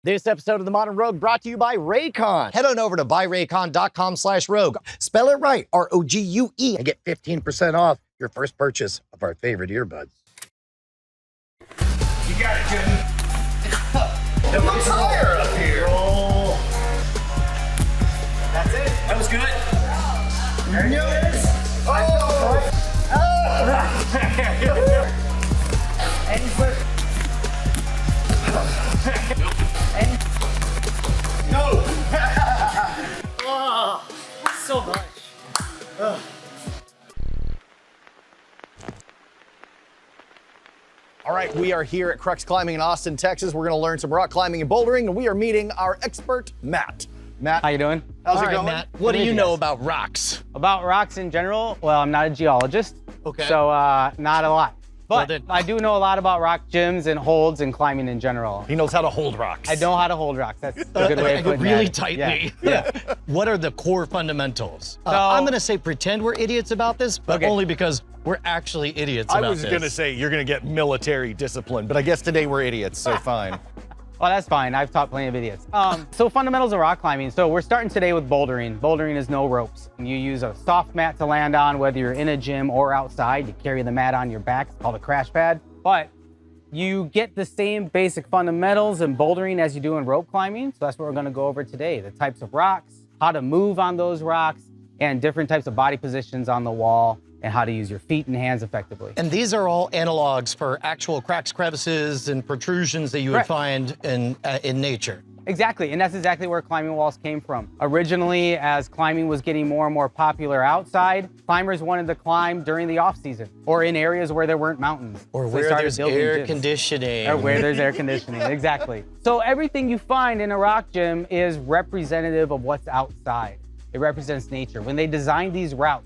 This episode of The Modern Rogue brought to you by Raycon. Head on over to buyraycon.com/rogue. Spell it right, R-O-G-U-E, and get 15% off your first purchase of our favorite earbuds. You got it, Jimmy. It looks higher up here. Roll. That's it. That was good. There it is. Oh! And flip. No! Oh, so much. All right, we are here at Crux Climbing in Austin, Texas. We're gonna learn some rock climbing and bouldering, and we are meeting our expert, Matt. Matt, How you doing? how's it All right, going? Matt, what do you know about rocks? About rocks in general, well, I'm not a geologist, Okay. so not a lot. But Well, then- I do know a lot about rock gyms and holds and climbing in general. He knows how to hold rocks. I know how to hold rocks. That's a good way of putting really that. tightly. Yeah. What are the core fundamentals? So- I'm gonna say pretend we're idiots about this, but Okay. only because we're actually idiots I about was this. gonna say you're gonna get military discipline, but I guess today we're idiots, so fine. Well, that's fine. I've taught plenty of idiots. So fundamentals of rock climbing. So we're starting today with bouldering. Bouldering is no ropes. You use a soft mat to land on, whether you're in a gym or outside. You carry the mat on your back. It's called a crash pad. But you get the same basic fundamentals in bouldering as you do in rope climbing. So that's what we're gonna go over today. The types of rocks, how to move on those rocks, and different types of body positions on the wall, and how to use your feet and hands effectively. And these are all analogs for actual cracks, crevices, and protrusions that you would Correct. find in nature. Exactly, and that's exactly where climbing walls came from. Originally, as climbing was getting more and more popular outside, climbers wanted to climb during the off season or in areas where there weren't mountains. Or So they where started there's building air gyms. conditioning. Or where there's air conditioning, exactly. So everything you find in a rock gym is representative of what's outside. It represents nature. When they design these routes,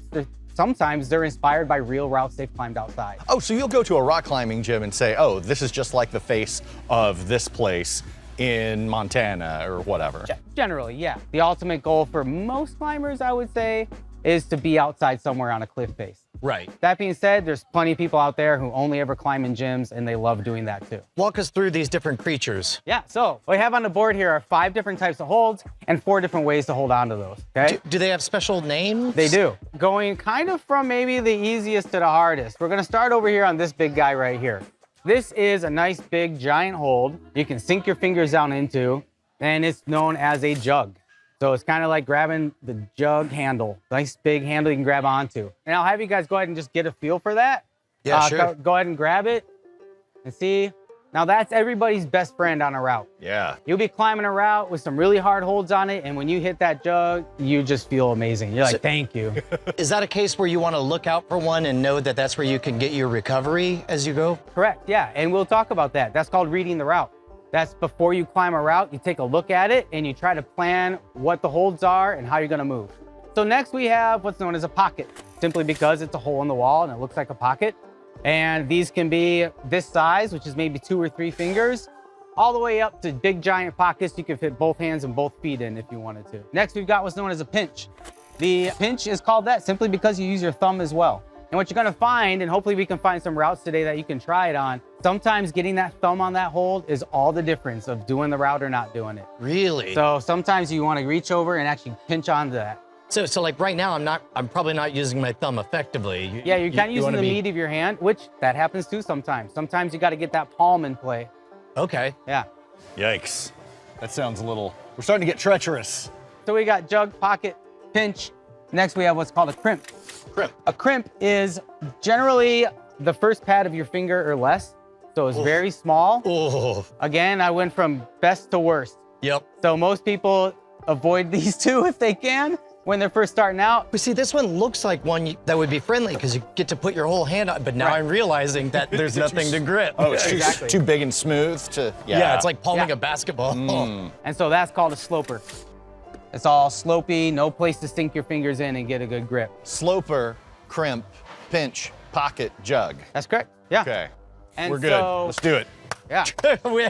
sometimes they're inspired by real routes they've climbed outside. Oh, so you'll go to a rock climbing gym and say, oh, this is just like the face of this place in Montana or whatever. Generally, yeah. The ultimate goal for most climbers, I would say, is to be outside somewhere on a cliff face. Right. That being said, there's plenty of people out there who only ever climb in gyms, and they love doing that too. Walk us through these different creatures. Yeah, so what we have on the board here are 5 different types of holds and 4 different ways to hold on to those, okay? Do they have special names? They do. Going kind of from maybe the easiest to the hardest. We're gonna start over here on this big guy right here. This is a nice big giant hold you can sink your fingers down into, and it's known as a jug. So it's kind of like grabbing the jug handle, nice big handle you can grab onto. And I'll have you guys go ahead and just get a feel for that. Yeah, sure. Go ahead and grab it and see. Now that's everybody's best friend on a route. Yeah. You'll be climbing a route with some really hard holds on it, and when you hit that jug, you just feel amazing. You're like, thank you. Is that a case where you want to look out for one and know that that's where you can get your recovery as you go? Correct, yeah, and we'll talk about that. That's called reading the route. That's before you climb a route, you take a look at it and you try to plan what the holds are and how you're gonna move. So next we have what's known as a pocket, simply because it's a hole in the wall and it looks like a pocket. And these can be this size, which is maybe 2 or 3 fingers, all the way up to big giant pockets you can fit both hands and both feet in if you wanted to. Next we've got what's known as a pinch. The pinch is called that simply because you use your thumb as well. And what you're gonna find, and hopefully we can find some routes today that you can try it on, sometimes getting that thumb on that hold is all the difference of doing the route or not doing it. Really? So sometimes you wanna reach over and actually pinch onto that. So like right now, I'm probably not using my thumb effectively. Yeah, you're kind of using wanna the be- meat of your hand, which that happens too sometimes. Sometimes you gotta get that palm in play. Okay. Yeah. Yikes. That sounds a little, we're starting to get treacherous. So we got jug, pocket, pinch. Next we have what's called a crimp. Crimp. A crimp is generally the first pad of your finger or less. So it's very small. Oh, Again, I went from best to worst. yep. So most people avoid these two if they can when they're first starting out. But see, this one looks like one that would be friendly because you get to put your whole hand on, but now Right. I'm realizing that there's nothing to grip. Oh, it's Exactly. too big and smooth to, yeah, it's like palming Yeah. a basketball. And so that's called a sloper. It's all slopey, no place to sink your fingers in and get a good grip. Sloper, crimp, pinch, pocket, jug. That's correct. Yeah. Okay. And We're good. so- Let's do it. Yeah. We-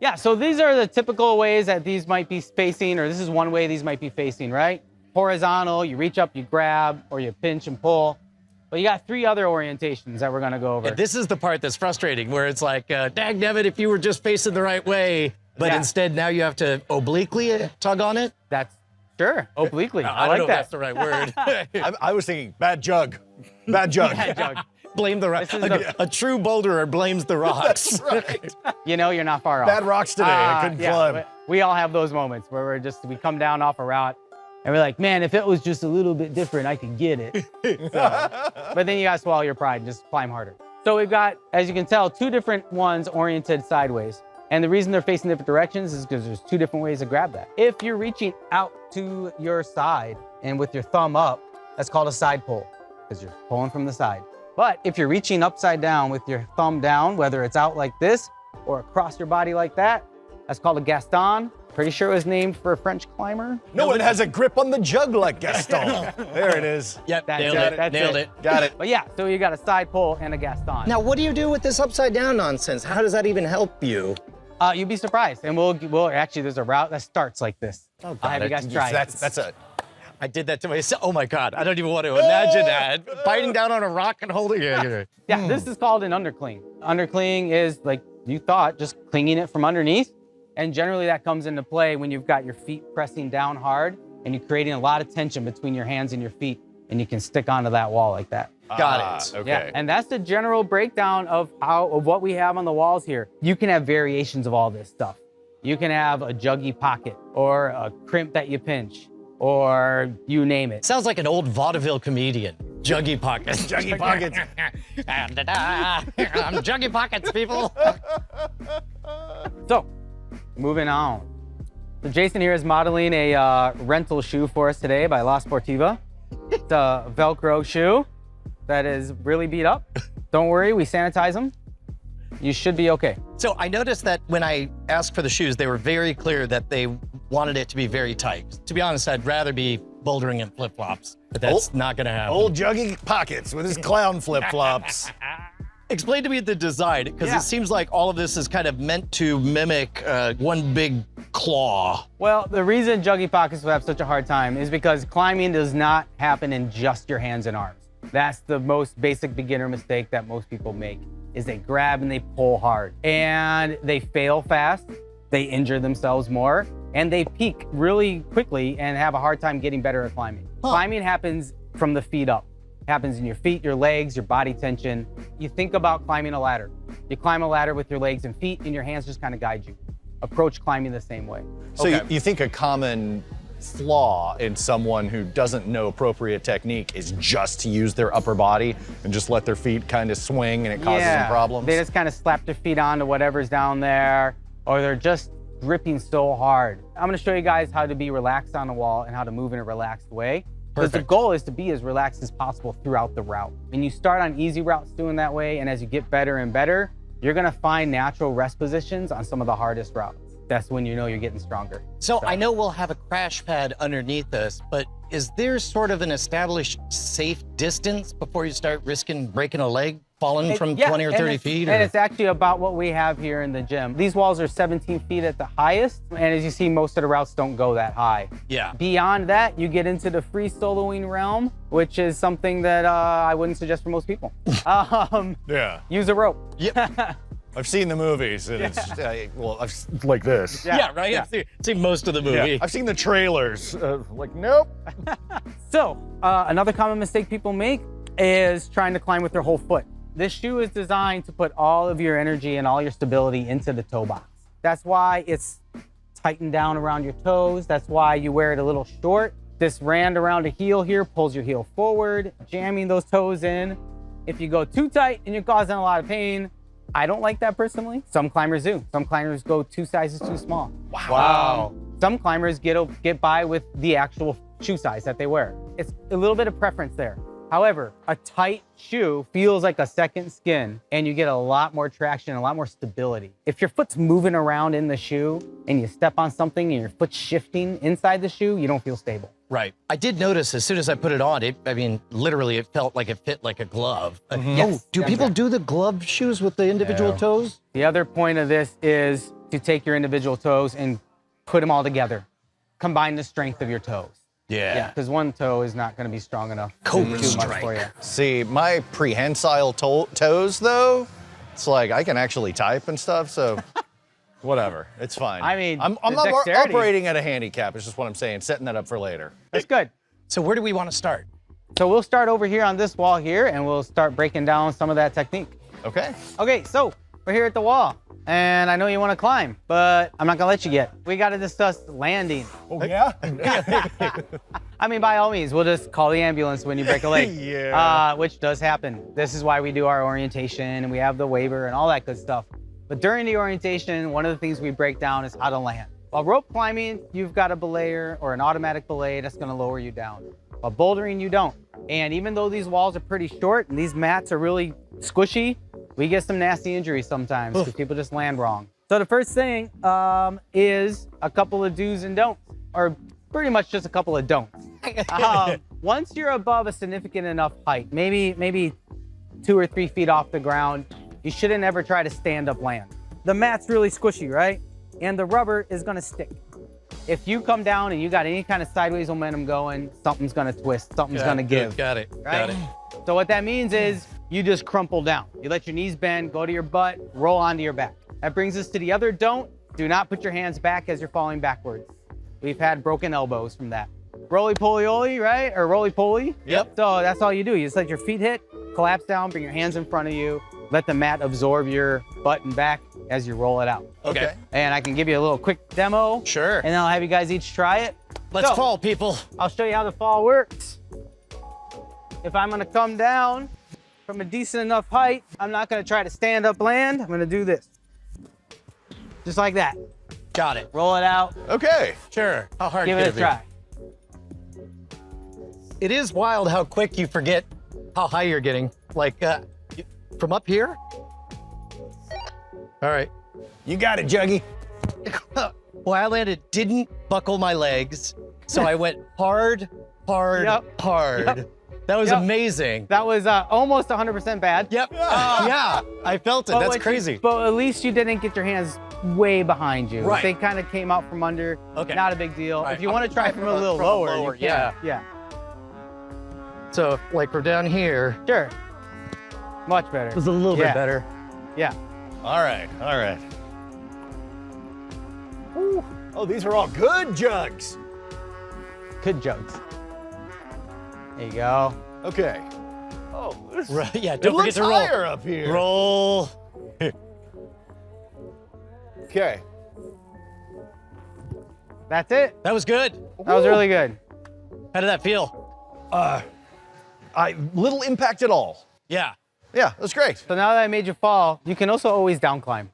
Yeah, so these are the typical ways that these might be facing, or this is one way these might be facing, right? Horizontal, you reach up, you grab, or you pinch and pull. But you got 3 other orientations that we're gonna go over. Yeah, this is the part that's frustrating, where it's like, dagnabbit, if you were just facing the right way, but instead now you have to obliquely tug on it. That's sure, obliquely. I like don't know that. if that's the right word. I was thinking bad jug. Bad jug. Bad jug. Blame the rocks. This is A true boulderer blames the rocks. Right. You know, you're not far off. Bad rocks today. I couldn't climb. We all have those moments where we come down off a route and we're like, man, if it was just a little bit different, I could get it. But then you gotta swallow your pride and just climb harder. So we've got, as you can tell, 2 different ones oriented sideways. And the reason they're facing different directions is because there's 2 different ways to grab that. If you're reaching out to your side and with your thumb up, that's called a side pull, because you're pulling from the side. But if you're reaching upside down with your thumb down, whether it's out like this or across your body like that, that's called a Gaston. Pretty sure it was named for a French climber. No one has a grip on the jug like Gaston. There it is. Yep, That's nailed it, it. that's Nailed it. it. Got it. But yeah, so you got a side pull and a Gaston. Now, what do you do with this upside down nonsense? How does that even help you? You'd be surprised. And we'll actually, there's a route that starts like this. Oh, I'll have you guys try it. That's a. I did that to myself. Oh my God, I don't even want to imagine that. Biting down on a rock and holding it. Yeah, this is called an undercling. Undercling is like you thought, just clinging it from underneath. And generally that comes into play when you've got your feet pressing down hard and you're creating a lot of tension between your hands and your feet, and you can stick onto that wall like that. Got it. Okay. Yeah, and that's the general breakdown of what we have on the walls here. You can have variations of all this stuff. You can have a juggy pocket or a crimp that you pinch, or you name it. Sounds like an old vaudeville comedian. Juggy pockets. Juggy pockets. I'm juggy pockets, people. So, moving on. So Jason here is modeling a rental shoe for us today by La Sportiva. It's a Velcro shoe that is really beat up. Don't worry, we sanitize them. You should be okay. So I noticed that when I asked for the shoes, they were very clear that they wanted it to be very tight. To be honest, I'd rather be bouldering in flip-flops, but that's not gonna happen. Old Juggy Pockets with his clown flip-flops. Explain to me the design, because Yeah. it seems like all of this is kind of meant to mimic one big claw. Well, the reason juggy pockets will have such a hard time is because climbing does not happen in just your hands and arms. That's the most basic beginner mistake that most people make, is they grab and they pull hard. And they fail fast, they injure themselves more, and they peak really quickly and have a hard time getting better at climbing. Climbing happens from the feet up. It happens in your feet, your legs, your body tension. You think about climbing a ladder. You climb a ladder with your legs and feet, and your hands just kind of guide you. Approach climbing the same way. So you think a common flaw in someone who doesn't know appropriate technique is just to use their upper body and just let their feet kind of swing and it causes them problems? They just kind of slap their feet onto whatever's down there, or they're just gripping so hard. I'm gonna show you guys how to be relaxed on the wall and how to move in a relaxed way. Because the goal is to be as relaxed as possible throughout the route. And you start on easy routes doing that way, and as you get better and better, you're gonna find natural rest positions on some of the hardest routes. That's when you know you're getting stronger. So I know we'll have a crash pad underneath us, but is there sort of an established safe distance before you start risking breaking a leg, falling from 20 or 30 feet? And it's actually about what we have here in the gym. These walls are 17 feet at the highest, and as you see, most of the routes don't go that high. Yeah. Beyond that, you get into the free soloing realm, which is something that I wouldn't suggest for most people. Yeah. Use a rope. Yep. I've seen the movies, and it's like this. Yeah, right? Yeah. I've seen most of the movie. Yeah. I've seen the trailers. Like, nope. So, another common mistake people make is trying to climb with their whole foot. This shoe is designed to put all of your energy and all your stability into the toe box. That's why it's tightened down around your toes. That's why you wear it a little short. This rand around the heel here pulls your heel forward, jamming those toes in. If you go too tight and you're causing a lot of pain, I don't like that personally. Some climbers do. Some climbers go 2 sizes too small. Wow. Some climbers get by with the actual shoe size that they wear. It's a little bit of preference there. However, a tight shoe feels like a second skin, and you get a lot more traction, a lot more stability. If your foot's moving around in the shoe and you step on something and your foot's shifting inside the shoe, you don't feel stable. Right. I did notice as soon as I put it on, literally it felt like it fit like a glove. Yes. Do people do the glove shoes with the individual toes? The other point of this is to take your individual toes and put them all together. Combine the strength of your toes. Yeah, because one toe is not going to be strong enough to Cobra do too much strike. for you. See, my prehensile toes, though, it's like I can actually type and stuff, so whatever. It's fine. I mean, I'm the not dexterity- operating at a handicap. It's just what I'm saying. Setting that up for later. That's good. So where do we want to start? So we'll start over here on this wall here, and we'll start breaking down some of that technique. Okay. Okay, so we're here at the wall, and I know you want to climb, but I'm not going to let you yet. We got to discuss landing. Oh, yeah? I mean, by all means, we'll just call the ambulance when you break a leg. Yeah. Which does happen. This is why we do our orientation, and we have the waiver and all that good stuff. But during the orientation, one of the things we break down is how to land. While rope climbing, you've got a belayer or an automatic belay that's going to lower you down. While bouldering, you don't. And even though these walls are pretty short and these mats are really squishy, we get some nasty injuries sometimes because people just land wrong. So the first thing is a couple of do's and don'ts, or pretty much just a couple of don'ts. Once you're above a significant enough height, maybe 2 or 3 feet off the ground, you shouldn't ever try to stand up land. The mat's really squishy, right? And the rubber is gonna stick. If you come down and you got any kind of sideways momentum going, something's gonna twist, something's gonna give. Got it. Right? Got it. So what that means is you just crumple down. You let your knees bend, go to your butt, roll onto your back. That brings us to the other don't. Do not put your hands back as you're falling backwards. We've had broken elbows from that. Roly-poly-oly, right? Or roly-poly. Yep. So that's all you do. You just let your feet hit, collapse down, bring your hands in front of you, let the mat absorb your butt and back as you roll it out. Okay. And I can give you a little quick demo. Sure. And then I'll have you guys each try it. Let's So, fall, people. I'll show you how the fall works. If I'm gonna come down from a decent enough height, I'm not gonna try to stand up land. I'm gonna do this. Just like that. Got it. Roll it out, Okay. Sure. How hard give could it a be? try. It is wild how quick you forget how high you're getting. Like, from up here? All right. You got it, Juggy. Well, I landed, didn't buckle my legs, so I went hard, hard, Yep. hard. Yep. That was Yep. amazing. That was almost 100% bad. Yep. Yeah, I felt it. But That's what you- crazy. But at least you didn't get your hands way behind you. Right. They kind of came out from under. Okay. Not a big deal. Right. If you want to try I'm from a little from lower, lower, you can. yeah. Yeah. So, like, we're down here. Sure. Much better. It was a little Yeah. bit better. Yeah. All right, all right. Ooh. Oh, these are all good jugs. Good jugs. There you go. Okay. Oh, this, Right, yeah, it don't forget looks to roll. higher up here. Roll. Okay. That's it. That was good. That was really good. How did that feel? Little impact at all. Yeah. Yeah, that's great. So now that I made you fall, you can also always down climb.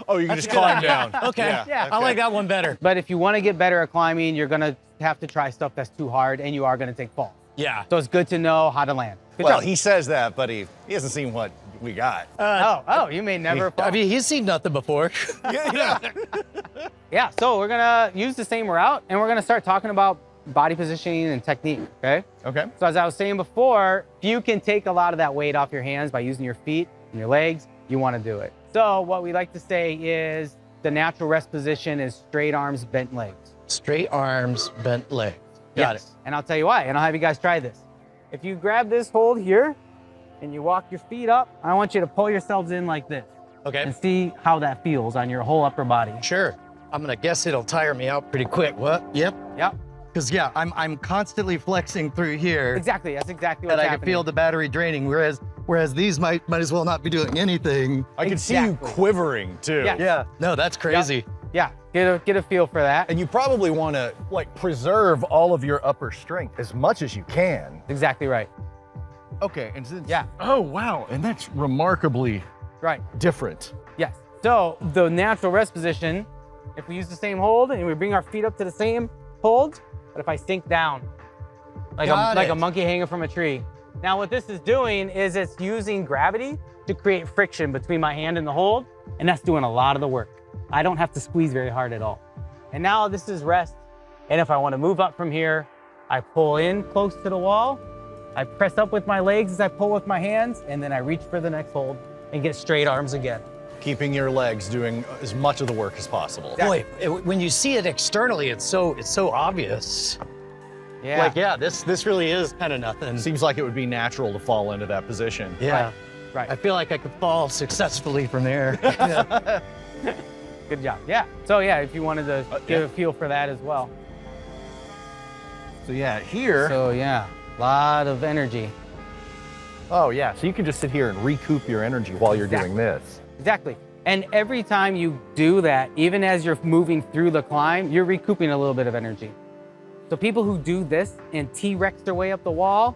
Oh, you can That's just a good climb idea. down. Okay. Yeah. I like that one better. But if you want to get better at climbing, you're gonna have to try stuff that's too hard, and you are gonna take falls. Yeah. So it's good to know how to land. Good Well, job. he says that, but he hasn't seen what we got. You may never fall. I mean, he's seen nothing before. Yeah. Yeah, so we're gonna use the same route, and we're gonna start talking about body positioning and technique, okay? Okay. So as I was saying before, if you can take a lot of that weight off your hands by using your feet and your legs, you wanna do it. So what we like to say is the natural rest position is straight arms, bent legs. Straight arms, bent legs. Got it. And I'll tell you why, and I'll have you guys try this. If you grab this hold here and you walk your feet up, I want you to pull yourselves in like this Okay. and see how that feels on your whole upper body. Sure. I'm gonna guess it'll tire me out pretty quick. What? Yep. Yep, Because yeah, I'm constantly flexing through here, exactly. That's exactly what's and I happening. can feel the battery draining. Whereas these might as well not be doing anything. I can see you Exactly. quivering too. Yeah. Yeah. No, that's crazy. Yeah, get a feel for that. And you probably want to like preserve all of your upper strength as much as you can. Exactly right. Okay, and since, Yeah. Oh wow, and that's remarkably Right. different. Yes. So the natural rest position, if we use the same hold and we bring our feet up to the same hold, but if I sink down like Got a it. monkey hanging from a tree. Now what this is doing is it's using gravity to create friction between my hand and the hold, and that's doing a lot of the work. I don't have to squeeze very hard at all. And now this is rest. And if I want to move up from here, I pull in close to the wall, I press up with my legs as I pull with my hands, and then I reach for the next hold and get straight arms again. Keeping your legs doing as much of the work as possible. Yeah. Boy, when you see it externally, it's so obvious. Yeah. Like, yeah, this really is kind of nothing. Seems like it would be natural to fall into that position. Yeah. Right. I feel like I could fall successfully from there. Good job. Yeah. So yeah, if you wanted to get a feel for that as well. So yeah, here. So yeah, a lot of energy. Oh yeah, so you can just sit here and recoup your energy while you're doing this. Exactly. And every time you do that, even as you're moving through the climb, you're recouping a little bit of energy. So people who do this and T-Rex their way up the wall,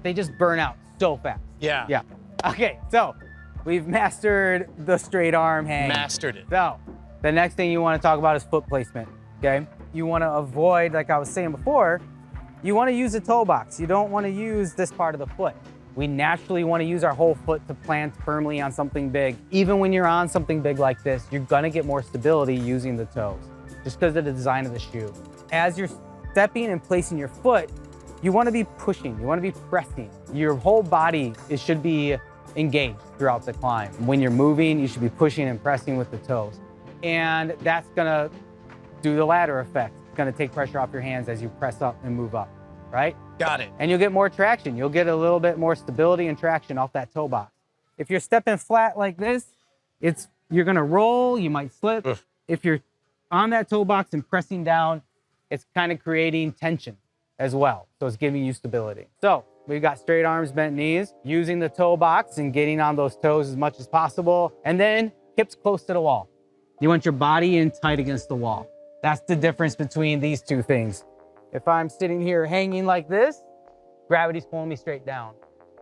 they just burn out so fast. Yeah. Yeah. Okay, so we've mastered the straight arm hang. Mastered it. So the next thing you want to talk about is foot placement, okay? You want to avoid, like I was saying before, you want to use a toe box. You don't want to use this part of the foot. We naturally want to use our whole foot to plant firmly on something big. Even when you're on something big like this, you're gonna get more stability using the toes, just because of the design of the shoe. As you're stepping and placing your foot, you want to be pushing, you want to be pressing. Your whole body should be engaged throughout the climb. When you're moving, you should be pushing and pressing with the toes. And that's gonna do the ladder effect. It's gonna take pressure off your hands as you press up and move up, right? Got it. And you'll get more traction. You'll get a little bit more stability and traction off that toe box. If you're stepping flat like this, you're gonna roll, you might slip. Ugh. If you're on that toe box and pressing down, it's kind of creating tension as well. So it's giving you stability. So we've got straight arms, bent knees, using the toe box and getting on those toes as much as possible. And then hips close to the wall. You want your body in tight against the wall. That's the difference between these two things. If I'm sitting here hanging like this, gravity's pulling me straight down.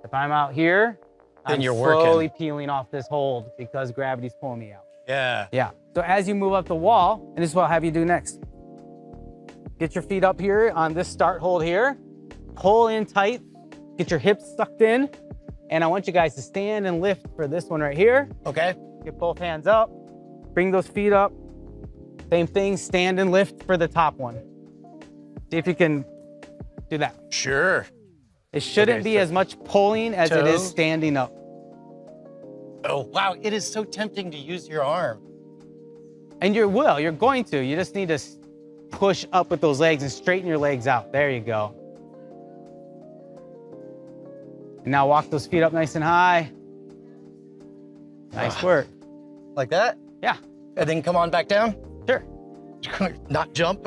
If I'm out here, Then I'm you're slowly working. peeling off this hold because gravity's pulling me out. Yeah. Yeah. So as you move up the wall, and this is what I'll have you do next. Get your feet up here on this start hold here. Pull in tight. Get your hips sucked in. And I want you guys to stand and lift for this one right here. Okay. Get both hands up. Bring those feet up. Same thing, stand and lift for the top one. See if you can do that. Sure. It shouldn't Okay, be so as much pulling as it is toe. standing up. Oh, wow. It is so tempting to use your arm. And you're going to. You just need to push up with those legs and straighten your legs out. There you go. And now walk those feet up nice and high. Nice work. Like that? Yeah, And then come on back down? sure. Not jump.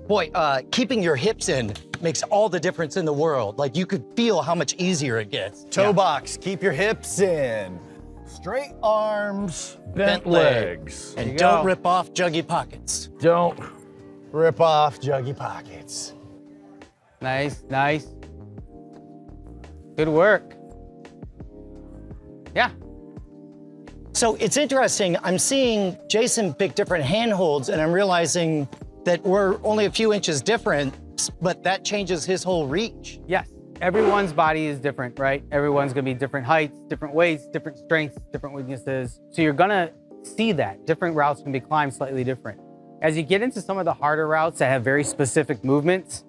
Boy, keeping your hips in makes all the difference in the world. Like, you could feel how much easier it gets. Toe box, keep your hips in. Straight arms, bent Bent leg. legs. There you And don't go. rip off juggy pockets. Don't rip off juggy pockets. Nice, nice. Good work. Yeah. So it's interesting. I'm seeing Jason pick different handholds, and I'm realizing that we're only a few inches different, but that changes his whole reach. Yes, everyone's body is different, right? Everyone's gonna be different heights, different weights, different strengths, different weaknesses. So you're gonna see that. Different routes can be climbed slightly different. As you get into some of the harder routes that have very specific movements,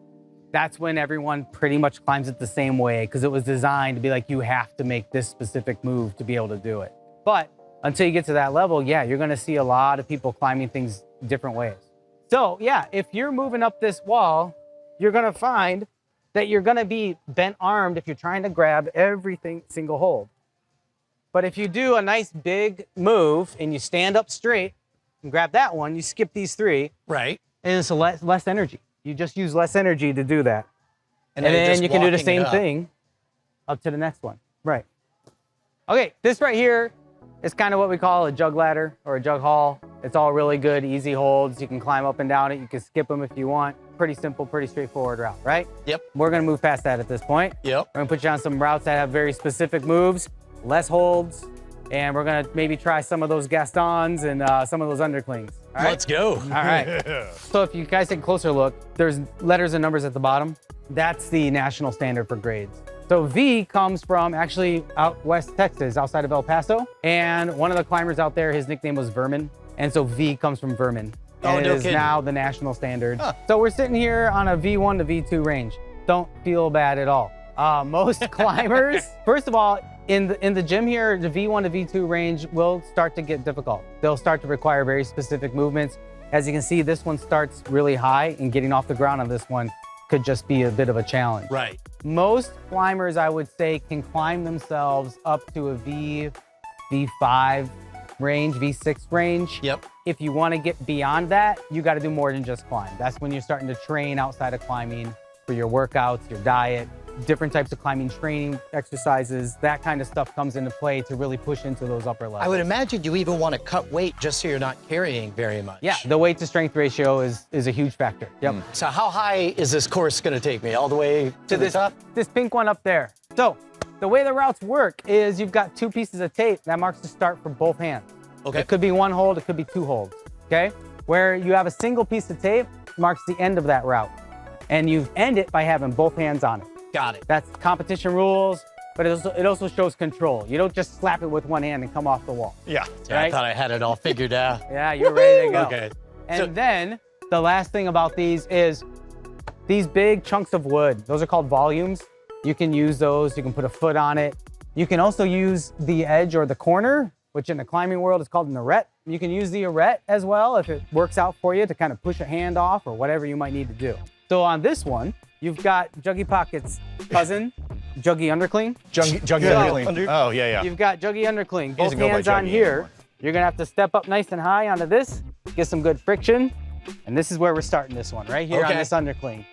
that's when everyone pretty much climbs it the same way because it was designed to be like, you have to make this specific move to be able to do it. But until you get to that level, yeah, you're gonna see a lot of people climbing things different ways. So yeah, if you're moving up this wall, you're gonna find that you're gonna be bent armed if you're trying to grab everything single hold. But if you do a nice big move and you stand up straight and grab that one, you skip these three, Right. and it's less energy. You just use less energy to do that. And then you're then just you can do the walking it same up. thing up to the next one. Right. Okay, this right here is kind of what we call a jug ladder or a jug haul. It's all really good, easy holds. You can climb up and down it. You can skip them if you want. Pretty simple, pretty straightforward route, right? Yep. We're gonna move past that at this point. Yep. We're gonna put you on some routes that have very specific moves, less holds, and we're gonna maybe try some of those Gastons and some of those underclings. All right? Let's go. All right. So if you guys take a closer look, there's letters and numbers at the bottom. That's the national standard for grades. So V comes from actually out west Texas, outside of El Paso. And one of the climbers out there, his nickname was Vermin. And so V comes from Vermin. Oh, And it no is kidding. now the national standard. Huh. So we're sitting here on a V1 to V2 range. Don't feel bad at all. Most climbers, first of all, in the gym here, the V1 to V2 range will start to get difficult. They'll start to require very specific movements. As you can see, this one starts really high, and getting off the ground on this one could just be a bit of a challenge. Right. Most climbers, I would say, can climb themselves up to a V5 range, V6 range. Yep. If you want to get beyond that, you got to do more than just climb. That's when you're starting to train outside of climbing for your workouts, your diet, different types of climbing training exercises. That kind of stuff comes into play to really push into those upper levels. I would imagine you even want to cut weight just so you're not carrying very much. Yeah, the weight to strength ratio is a huge factor. Yep. So how high is this course going to take me? All the way to the top? This pink one up there. So the way the routes work is you've got 2 pieces of tape that marks the start for both hands. Okay. It could be 1 hold, it could be 2 holds, okay? Where you have a single piece of tape marks the end of that route. And you end it by having both hands on it. Got it. That's competition rules, but it also shows control. You don't just slap it with one hand and come off the wall. Yeah. Yeah, I Right? thought I had it all figured out. Yeah, you're ready to go. Okay. And then the last thing about these is these big chunks of wood. Those are called volumes. You can use those. You can put a foot on it. You can also use the edge or the corner, which in the climbing world is called an arete. You can use the arete as well if it works out for you to kind of push a hand off or whatever you might need to do. So on this one, you've got Juggy Pocket's cousin, Juggy Undercling. Juggy Yeah. Undercling. Oh, yeah, yeah. You've got Juggy Undercling. Both doesn't go by hands on Juggy here. anymore. You're gonna have to step up nice and high onto this, get some good friction. And this is where we're starting this one, right here on Okay. this undercling.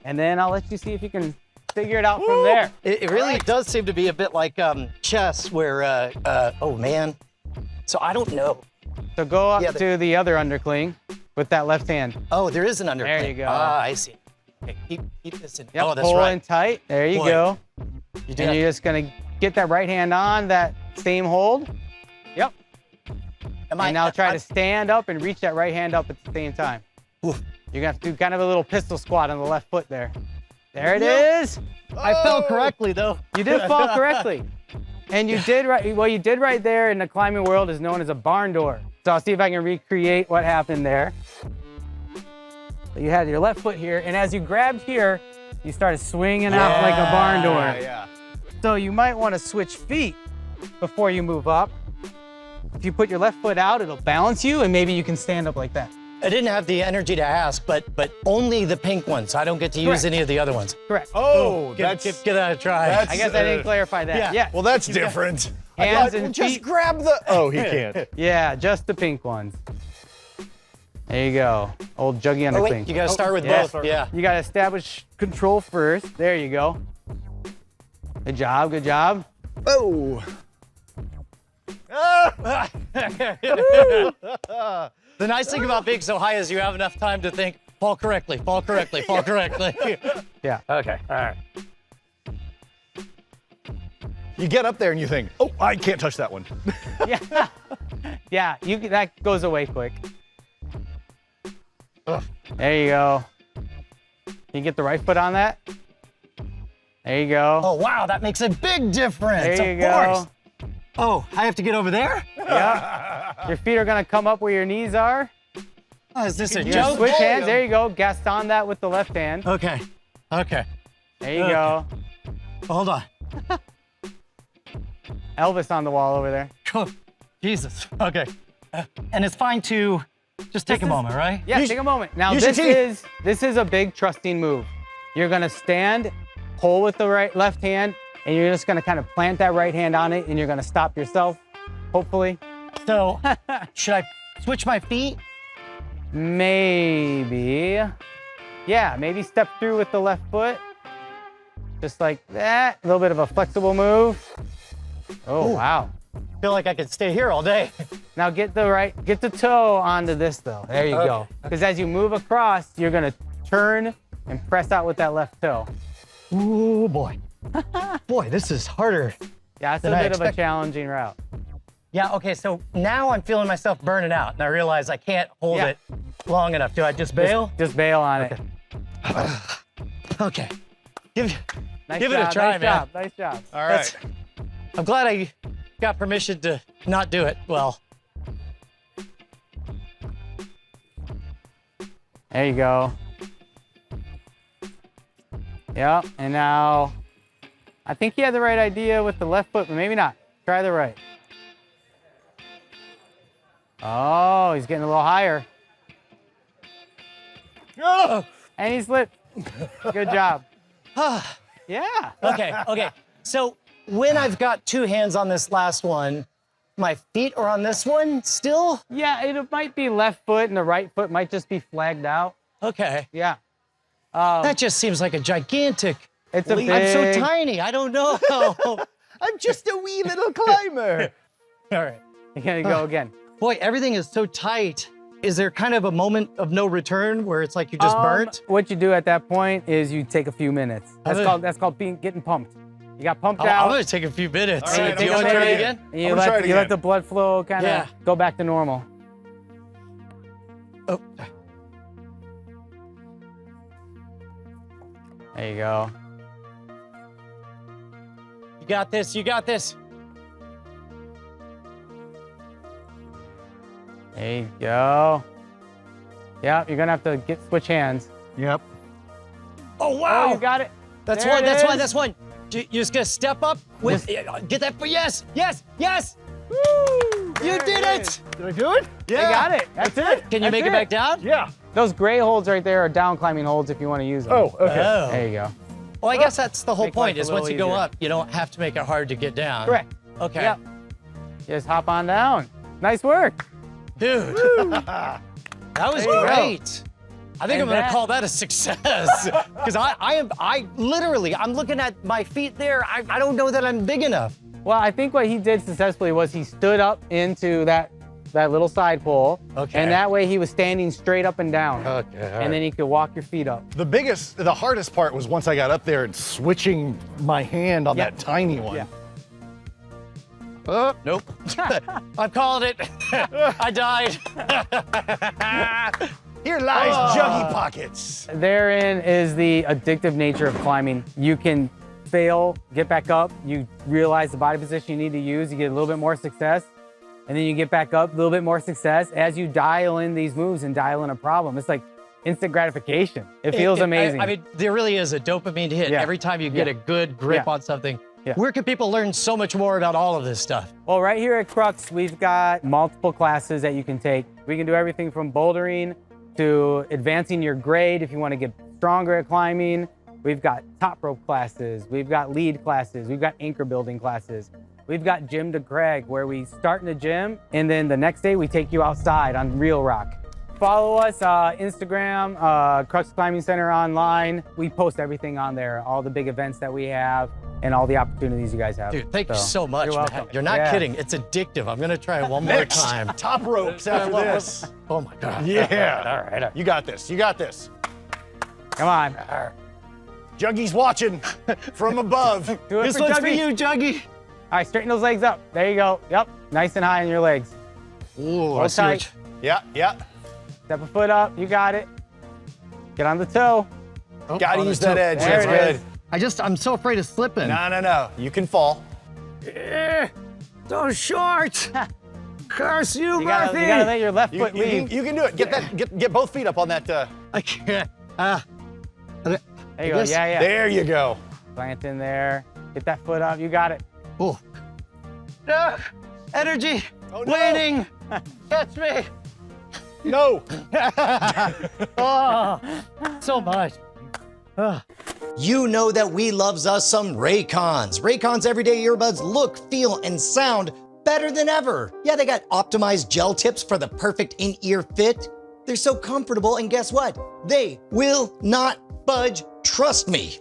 And then I'll let you see if you can figure it out from there. It really does seem to be a bit like chess where, oh man. So I don't know. So go up Yeah, to the other undercling with that left hand. Oh, there is an undercling. There you go. Ah, I see. Okay, keep this in. Yep, Oh, that's pull right. in tight. There you Boy, go. You do And have you're just gonna get that right hand on that same hold. Yep. Am And now try to stand up and reach that right hand up at the same time. Oof. You're gonna have to do kind of a little pistol squat on the left foot there. There it is. I fell correctly though. You did fall correctly. And you did right, what you did right there in the climbing world is known as a barn door. So I'll see if I can recreate what happened there. So you had your left foot here, and as you grabbed here, you started swinging out like a barn door. Yeah. So you might want to switch feet before you move up. If you put your left foot out, it'll balance you, and maybe you can stand up like that. I didn't have the energy to ask, but only the pink ones. I don't get to use Correct. any of the other ones. Correct. Oh, Give that a try. that's- I guess I didn't clarify that. yeah. Yeah. Well, that's different. I Hands thought, and just feet. grab the. Oh, he can't. Yeah, just the pink ones. There you go. Old Juggy Oh undercling. wait, you gotta start with yeah. both. Yeah. You gotta establish control first. There you go. Good job, good job. Oh. The nice thing about being so high is you have enough time to think, fall correctly, fall correctly, fall correctly. Yeah. Okay, all right. You get up there and you think, oh, I can't touch that one. Yeah. Yeah, that goes away quick. There you go. Can you get the right foot on that? There you go. Oh wow, that makes a big difference. there you of go. course. Oh, I have to get over there? Yeah. Your feet are gonna come up where your knees are. Oh, is this a You're gonna joke? switch hands. There you go. Gaston that with the left hand. Okay, okay. There you go. Hold on. Elvis on the wall over there. Oh, Jesus. Okay. And it's fine to just take a moment, right? Yeah, take a moment. Now use your this is a big trusting move. You're gonna stand, pull with the left hand, and you're just gonna kind of plant that right hand on it, and you're gonna stop yourself, hopefully. So, should I switch my feet? Maybe. Yeah, maybe step through with the left foot. Just like that. A little bit of a flexible move. Oh, wow. I feel like I could stay here all day. Now get the toe onto this though. There you go. Because as you move across, you're gonna turn and press out with that left toe. Ooh, boy. Boy, this is harder. Yeah, it's a Than I bit of a expected. challenging route. Yeah, okay, so now I'm feeling myself burning out, and I realize I can't hold Yeah. it long enough. Do I just bail? Just bail on it. Okay. Give Nice it a job, try, nice man. job, nice job. All right. That's- I'm glad I got permission to not do it well. There you go. Yep, and now I think you had the right idea with the left foot, but maybe not. Try the right. Oh, he's getting a little higher. And he slipped. Good job. Yeah. Okay. So when I've got two hands on this last one, my feet are on this one still? Yeah, it might be left foot and the right foot might just be flagged out. Okay. Yeah. That just seems like a gigantic It's a leap. big... I'm so tiny. I don't know. I'm just a wee little climber. All right. You gotta go again. Boy, everything is so tight. Is there kind of a moment of no return where it's like you just burnt? What you do at that point is you take a few minutes. That's called getting pumped. You got pumped I'm out. gonna take a few minutes. All right, Do you I'm want to gonna try it try again? And you I'm gonna try it let again. the blood flow kind of Yeah. go back to normal. Oh. There you go. You got this. You got this. There you go. Yeah, you're gonna have to switch hands. Yep. Oh, wow. Oh, you got it. That's There one. it That's is. one. That's one. You're just gonna step up with. Get that for yes. Woo! You did it. Did I do it? You got it. That's it. Can you That's make it back down? Yeah. Those gray holds right there are down climbing holds if you want to use them. Oh, okay. Oh. There you go. Well, I guess that's the whole Make point. life a Is once little you go easier. up, you don't have to make it hard to get down. Correct. Okay. Yep. Just hop on down. Nice work. Dude. That was There you go. great. I think And I'm gonna that- call that a success. Because I literally, I'm looking at my feet there. I don't know that I'm big enough. Well, I think what he did successfully was he stood up into that little side pole. Okay. And that way he was standing straight up and down. Okay. And then he could walk your feet up. The hardest part was once I got up there and switching my hand on Yeah. that tiny one. Yeah. Nope. I called it. I died. Here lies Juggy Pockets. Therein is the addictive nature of climbing. You can fail, get back up, you realize the body position you need to use, you get a little bit more success, and then you get back up, a little bit more success as you dial in these moves and dial in a problem. It's like instant gratification. It feels amazing. I mean, there really is a dopamine hit Yeah. every time you get Yeah. a good grip Yeah. on something. Yeah. Where can people learn so much more about all of this stuff? Well, right here at Crux, we've got multiple classes that you can take. We can do everything from bouldering to advancing your grade if you want to get stronger at climbing. We've got top rope classes. We've got lead classes. We've got anchor building classes. We've got gym to Craig, where we start in the gym, and then the next day we take you outside on real rock. Follow us, Instagram, Crux Climbing Center online. We post everything on there, all the big events that we have and all the opportunities you guys have. Dude, thank you so much, You're man. welcome. You're not Yeah. kidding. It's addictive. I'm gonna try it one more Next, time. top ropes after this. Oh my God. Yeah. All right. You got this. You got this. Come on. Juggy's watching from above. Do it This for one's for Juggy. you, Juggy. All right, straighten those legs up. There you go. Yep, nice and high on your legs. Ooh, I Hold see what tight. Yeah, yeah. Step a foot up. You got it. Get on the toe. oh, Gotta on use the that toe. edge. There That's it good. is. I'm so afraid of slipping. No. You can fall. So short. Curse you, You gotta let your left foot leave. You can do it. Get both feet up on that. I can't. There you go. this- Yeah. There you go. Plant in there. Get that foot up. You got it. Oh. Energy. Oh, no. Waiting. Catch me. No. Oh, so much. You know that we loves us some Raycons. Raycons everyday earbuds look, feel, and sound better than ever. Yeah, they got optimized gel tips for the perfect in-ear fit. They're so comfortable, and guess what? They will not budge. Trust me.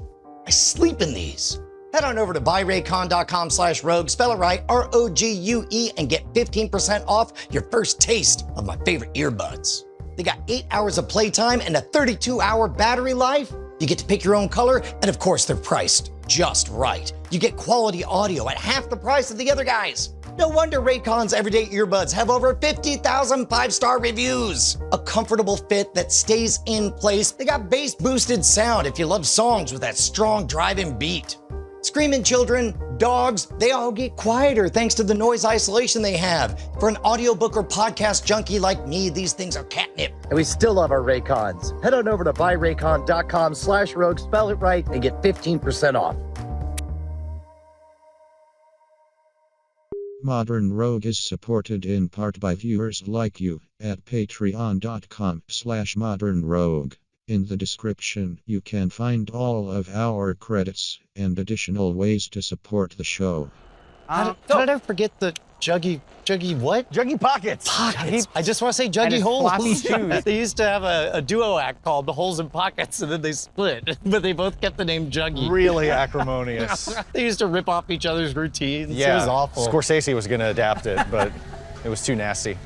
I sleep in these. Head on over to buyraycon.com/rogue, spell it right, R-O-G-U-E, and get 15% off your first taste of my favorite earbuds. They got 8 hours of playtime and a 32-hour battery life. You get to pick your own color, and of course, they're priced just right. You get quality audio at half the price of the other guys. No wonder Raycon's everyday earbuds have over 50,000 five-star reviews. A comfortable fit that stays in place. They got bass boosted sound if you love songs with that strong driving beat. Screaming children, dogs, they all get quieter thanks to the noise isolation they have. For an audiobook or podcast junkie like me, these things are catnip. And we still love our Raycons. Head on over to buyraycon.com/rogue, spell it right, and get 15% off. Modern Rogue is supported in part by viewers like you at patreon.com/modernrogue. In the description, you can find all of our credits and additional ways to support the show. How did I forget the juggy what? Juggy pockets. Pockets. I just want to say And juggy his floppy holes. shoes. They used to have a duo act called The Holes in Pockets, and then they split, but they both kept the name Juggy. Really acrimonious. They used to rip off each other's routines. Yeah. It was awful. Scorsese was going to adapt it, but it was too nasty.